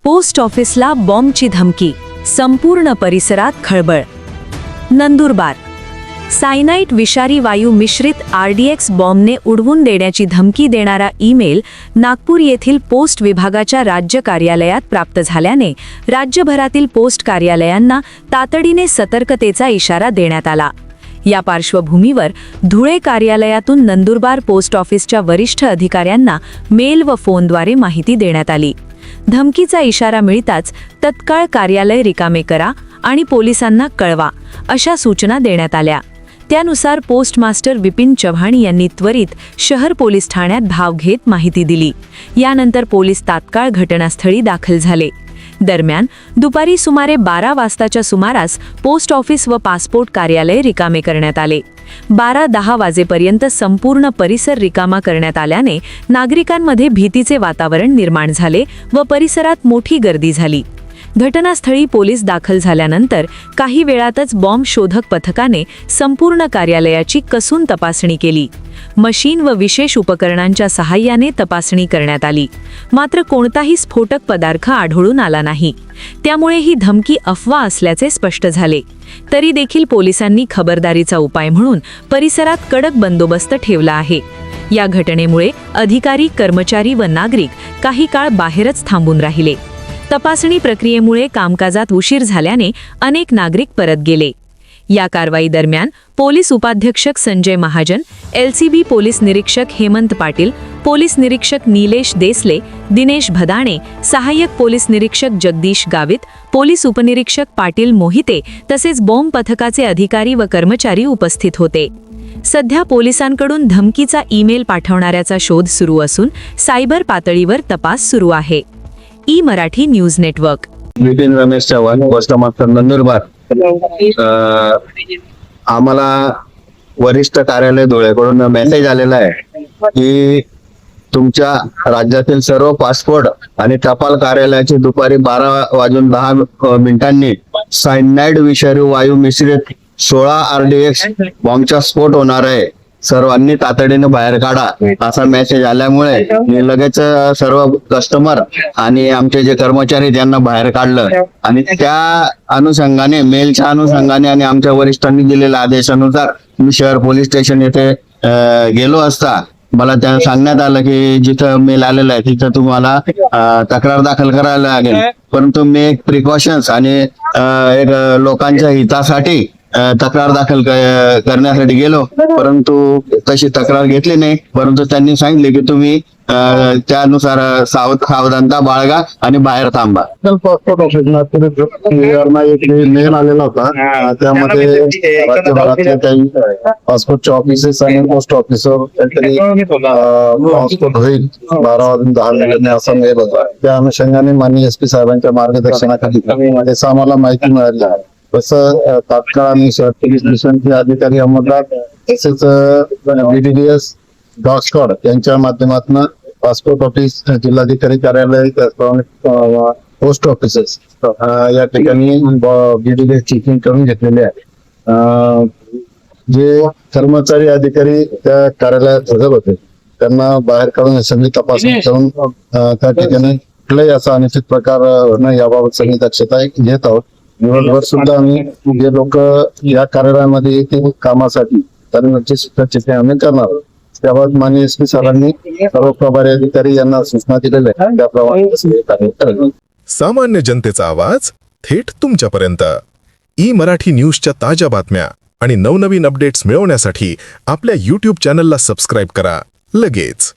Post ऑफिसला बॉम्बची धमकी, संपूर्ण परिसरात खळबळ. नंदुरबार. सायनाइट विषारी वायू मिश्रित RDX बॉम्बने उडवून देण्याची धमकी देणारा ईमेल नागपूर येथील पोस्ट विभागाच्या राज्य कार्यालयात प्राप्त झाल्याने राज्यभरातील पोस्ट कार्यालयांना तातडीने सतर्कतेचा इशारा देण्यात आला. या पार्श्वभूमीवर धुळे कार्यालयातून नंदुरबार पोस्ट ऑफिसच्या वरिष्ठ अधिकाऱ्यांना मेल व फोनद्वारे माहिती देण्यात आली. धमकीचा इशारा मिळताच तत्काळ कार्यालय रिकामे करा आणि पोलिसांना कळवा अशा सूचना देण्यात आल्या. त्यानुसार पोस्टमास्टर विपिन चव्हाण यांनी त्वरित शहर पोलीस ठाण्यात धाव घेत माहिती दिली. यानंतर पोलीस तात्काळ घटनास्थळी दाखल झाले. दरम्यान दुपारी सुमारे 12 वाजताच्या सुमारास पोस्ट ऑफिस व पासपोर्ट कार्यालय रिकामे करण्यात आले. 12:10 वाजेपर्यंत संपूर्ण परिसर रिकामा करण्यात आल्याने नागरिकांमध्ये भीतीचे वातावरण निर्माण झाले व परिसरात मोठी गर्दी झाली. घटनास्थळी पोलीस दाखल झाल्यानंतर काही वेळातच बॉम्ब शोधक पथकाने संपूर्ण कार्यालयाची कसून तपासणी केली. मशीन व विशेष उपकरणांच्या सहाय्याने तपासणी करण्यात आली. मात्र कोणताही स्फोटक पदार्थ आढळून आला नाही. त्यामुळे ही धमकी अफवा असल्याचे स्पष्ट झाले. तरी देखील पोलिसांनी खबरदारीचा उपाय म्हणून परिसरात कडक बंदोबस्त ठेवला आहे. या घटनेमुळे अधिकारी, कर्मचारी व नागरिक काही काळ बाहेरच थांबून राहिले. तपासणी प्रक्रियेमुळे कामकाजात उशीर झाल्याने अनेक नागरिक परत गेले. या कारवाई दरम्यान पोलीस उपाधीक्षक संजय महाजन, LCB पोलीस निरीक्षक हेमंत पाटील, पोलीस निरीक्षक नीलेश देसले, दिनेश भदाणे, सहाय्यक पोलीस निरीक्षक जगदीश गावित, पोलीस उपनिरीक्षक पाटील मोहिते तसेच बॉम्ब पथकाचे अधिकारी व कर्मचारी उपस्थित होते. सध्या पोलिसांकडून धमकीचा ईमेल पाठवणाऱ्याचा शोध सुरू असून सायबर पातळीवर तपास सुरू आहे. Marathi news network. Vipin Ramesh Chavan, postmaster Nandurbar. आम्हाला वरिष्ठ कार्यालय धुळेकडून मेसेज आलेला आहे की तुमच्या राज्यातील सर्व पासपोर्ट आणि टपाल कार्यालयाची दुपारी 12:10 सायनाइड विषारी वायू मिश्रित 16 RDX बॉम्बचा स्फोट होणार आहे, सर्वांनी तातडीने बाहेर काढा असा मेसेज आल्यामुळे मी लगेच सर्व कस्टमर आणि आमचे जे कर्मचारी त्यांना बाहेर काढलं आणि त्या अनुषंगाने मेलच्या अनुषंगाने आणि आमच्या वरिष्ठांनी दिलेल्या आदेशानुसार मी शहर पोलीस स्टेशन येथे गेलो असता मला त्या सांगण्यात आलं की जिथं मेल आलेला आहे तिथं तुम्हाला तक्रार दाखल करायला लागेल. परंतु मी एक प्रिकॉशन्स आणि एक लोकांच्या हितासाठी तक्रार दाखल करण्यासाठी गेलो, परंतु तशी तक्रार घेतली नाही. परंतु त्यांनी सांगितले की तुम्ही त्यानुसार सावधानता बाळगा आणि बाहेर थांबा. पासपोर्ट ऑफिसला एक मेल आलेला होता, त्यामध्ये राज्यभरातल्या काही पासपोर्टच्या ऑफिसेस आणि पोस्ट ऑफिसवर काहीतरी पासपोर्ट होईल 12:10 असा मेल होता. त्या अनुषंगाने माननीय SP साहेबांच्या मार्गदर्शनाखाली त्याचा आम्हाला माहिती मिळाली आहे. तसं तात्काळ आम्ही शहर पोलीस स्टेशनचे अधिकारी अंमलदार तसेच BDDS डॉग स्क्वॉड यांच्या माध्यमातून पासपोर्ट ऑफिस, जिल्हाधिकारी कार्यालय, त्याचप्रमाणे पोस्ट ऑफिसेस या ठिकाणी BDDS चेकिंग करून घेतलेले आहे. जे कर्मचारी अधिकारी त्या कार्यालयात हजर होते त्यांना बाहेर काढून सगळी तपासणी करून त्या ठिकाणी कुठलाही असा अनिश्चित प्रकार न याबाबत सगळी दक्षता घेत आहोत. दिवसभर सुद्धा आम्ही जे लोक या कार्यालयामध्ये येतील कामासाठी त्यांची सुद्धा चिठ्ठी आम्ही करणार आहोत. त्याबाबत माननीय SP सरांनी सर्व प्रभारी अधिकारी यांना सूचना दिलेल्या आहेत, त्याप्रमाणे सामान्य जनतेचा आवाज थेट तुमच्यापर्यंत. मराठी न्यूजच्या ताज्या बातम्या आणि नवनवीन अपडेट्स मिळवण्यासाठी आपल्या YouTube चॅनलला सबस्क्राईब करा लगेच.